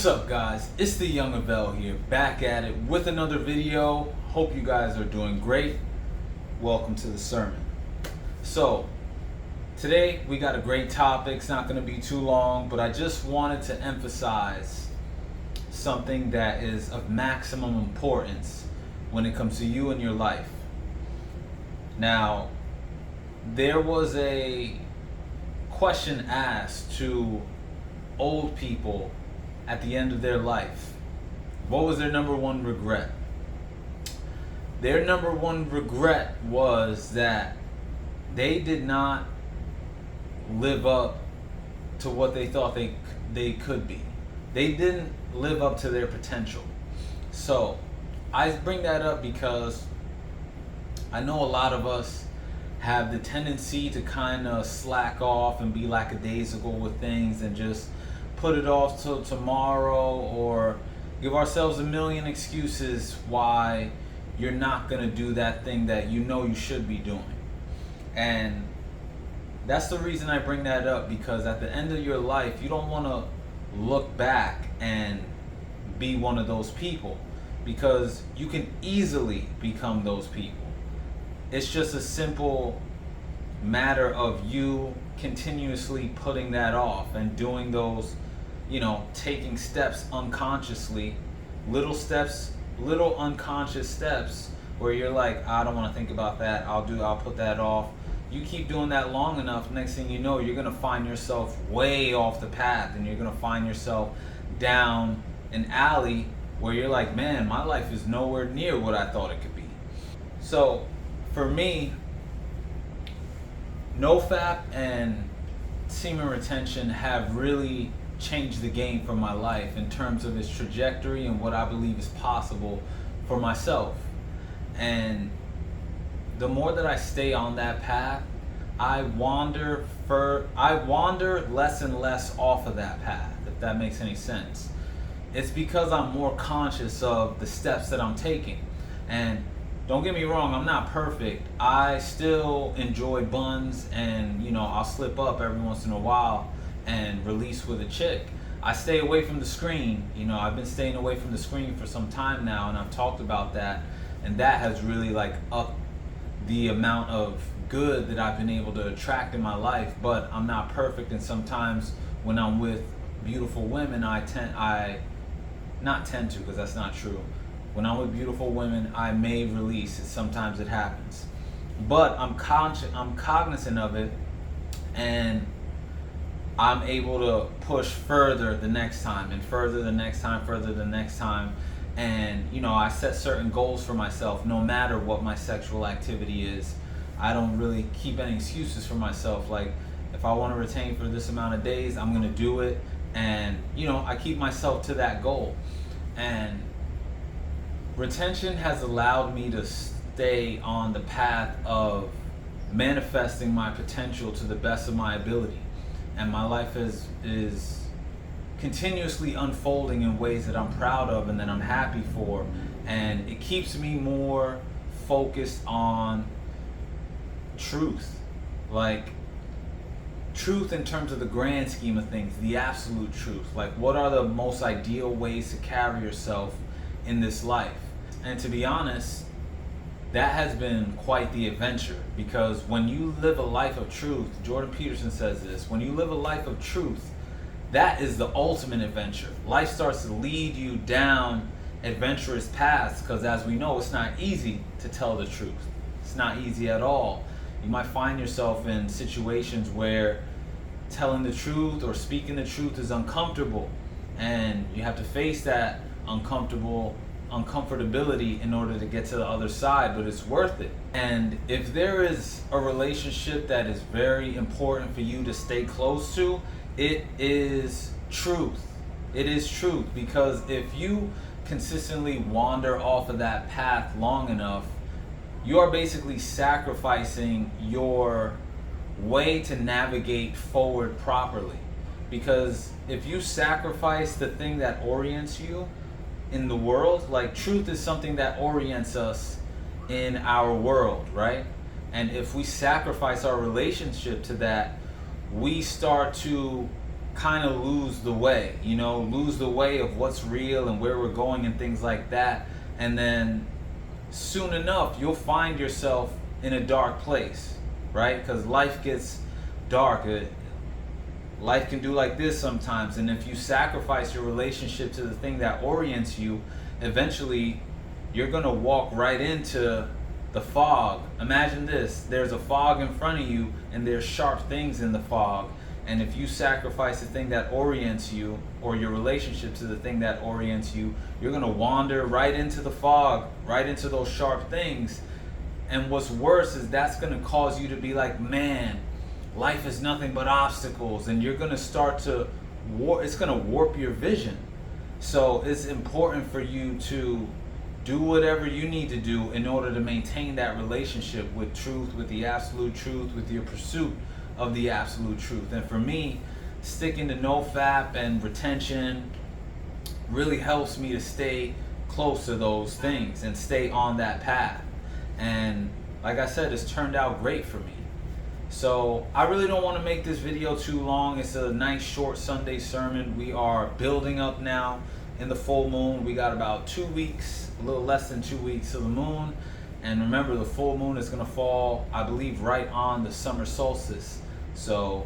up, guys? It's the Young Avel here, back at it with another video. Hope you guys are doing great. Welcome to the sermon. So today we got a great topic. It's not going to be too long, but I just wanted to emphasize something that is of maximum importance when it comes to you and your life. Now, there was a question asked to old people at the end of their life. What was their number one regret? Their number one regret was that they did not live up to what they thought they could be. They didn't live up to their potential. So I bring that up because I know a lot of us have the tendency to kind of slack off and be lackadaisical with things and just put it off till tomorrow, or give ourselves a million excuses why you're not going to do that thing that you know you should be doing. And that's the reason I bring that up, because at the end of your life, you don't want to look back and be one of those people, because you can easily become those people. It's just a simple matter of you continuously putting that off and doing those, taking steps unconsciously, little unconscious steps where you're like, I don't want to think about that. I'll put that off. You keep doing that long enough, next thing you know, you're going to find yourself way off the path, and you're going to find yourself down an alley where you're like, man, my life is nowhere near what I thought it could be. So for me, NoFap and semen retention have really changed the game for my life in terms of its trajectory and what I believe is possible for myself. And the more that I stay on that path, I wander less and less off of that path, if that makes any sense. It's because I'm more conscious of the steps that I'm taking. And don't get me wrong, I'm not perfect. I still enjoy buns, and I'll slip up every once in a while and release with a chick. I stay away from the screen. I've been staying away from the screen for some time now, and I've talked about that, and that has really upped the amount of good that I've been able to attract in my life. But I'm not perfect, and sometimes when I'm with beautiful women, because that's not true. When I'm with beautiful women, I may release it. Sometimes it happens, but I'm cognizant of it, and I'm able to push further the next time, and further the next time. And I set certain goals for myself. No matter what my sexual activity is, I don't really keep any excuses for myself. Like, if I want to retain for this amount of days, I'm gonna do it, and I keep myself to that goal. And retention has allowed me to stay on the path of manifesting my potential to the best of my ability. And my life is continuously unfolding in ways that I'm proud of and that I'm happy for. And it keeps me more focused on truth. Like, truth in terms of the grand scheme of things, the absolute truth. Like, what are the most ideal ways to carry yourself in this life? And to be honest, that has been quite the adventure, because when you live a life of truth, Jordan Peterson says this, when you live a life of truth, that is the ultimate adventure. Life starts to lead you down adventurous paths, because as we know, it's not easy to tell the truth. It's not easy at all. You might find yourself in situations where telling the truth or speaking the truth is uncomfortable, and you have to face that uncomfortability in order to get to the other side, but it's worth it. And if there is a relationship that is very important for you to stay close to, it is truth. It is truth, because if you consistently wander off of that path long enough, you are basically sacrificing your way to navigate forward properly. Because if you sacrifice the thing that orients you in the world, like, truth is something that orients us in our world, right? And if we sacrifice our relationship to that, we start to kind of lose the way, lose the way of what's real and where we're going and things like that. And then soon enough, you'll find yourself in a dark place, right? Because life gets dark. Life can do like this sometimes. And if you sacrifice your relationship to the thing that orients you, eventually you're going to walk right into the fog. Imagine this. There's a fog in front of you and there's sharp things in the fog. And if you sacrifice the thing that orients you, or your relationship to the thing that orients you, you're going to wander right into the fog, right into those sharp things. And what's worse is that's going to cause you to be like, man, life is nothing but obstacles. And you're going to start to it's going to warp your vision. So it's important for you to do whatever you need to do in order to maintain that relationship with truth, with the absolute truth, with your pursuit of the absolute truth. And for me, sticking to NoFap and retention really helps me to stay close to those things and stay on that path. And like I said, it's turned out great for me. So I really don't want to make this video too long. It's a nice short Sunday sermon. We are building up now in the full moon. We got about 2 weeks, a little less than 2 weeks of the moon. And remember, the full moon is going to fall, I believe, right on the summer solstice. So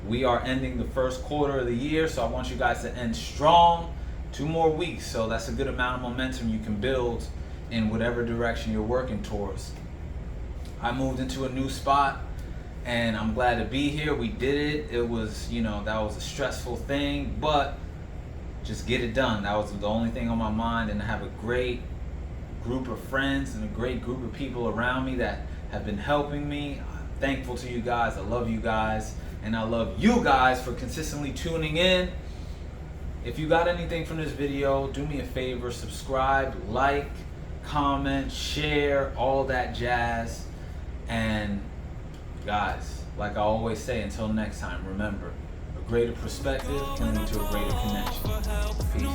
we are ending the first quarter of the year. So I want you guys to end strong. 2 more weeks. So that's a good amount of momentum you can build in whatever direction you're working towards. I moved into a new spot and I'm glad to be here. We did it. It was, that was a stressful thing, but just get it done. That was the only thing on my mind. And I have a great group of friends and a great group of people around me that have been helping me. I'm thankful to you guys. I love you guys. And I love you guys for consistently tuning in. If you got anything from this video, do me a favor, subscribe, like, comment, share, all that jazz. And guys, like I always say, until next time, remember, a greater perspective can lead to a greater connection. Peace.